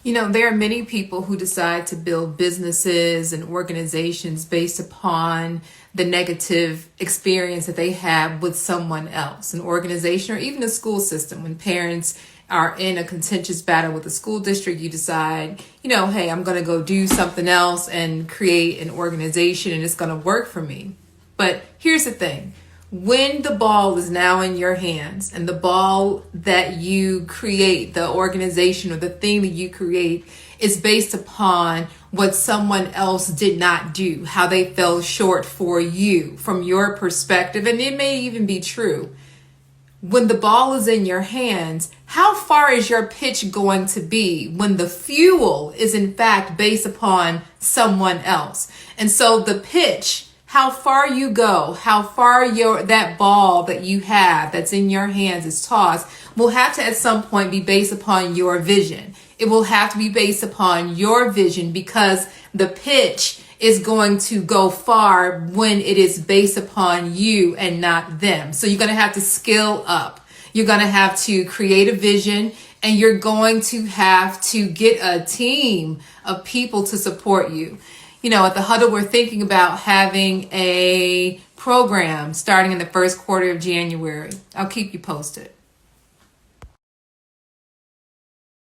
There are many people who decide to build businesses and organizations based upon the negative experience that they have with someone else, an organization, or even a school system. When parents are in a contentious battle with the school district, you decide, hey, I'm going to go do something else and create an organization and it's going to work for me. But here's the thing. When the ball is now in your hands and the ball that you create, the organization or the thing that you create is based upon what someone else did not do, how they fell short for you from your perspective, and it may even be true. When the ball is in your hands, how far is your pitch going to be when the fuel is in fact based upon someone else? And so the pitch, how far you go, how far that ball that you have that's in your hands is tossed, will have to at some point be based upon your vision. It will have to be based upon your vision because the pitch is going to go far when it is based upon you and not them. So you're going to have to skill up. You're going to have to create a vision, and you're going to have to get a team of people to support you. At the Huddle, we're thinking about having a program starting in the first quarter of January. I'll keep you posted.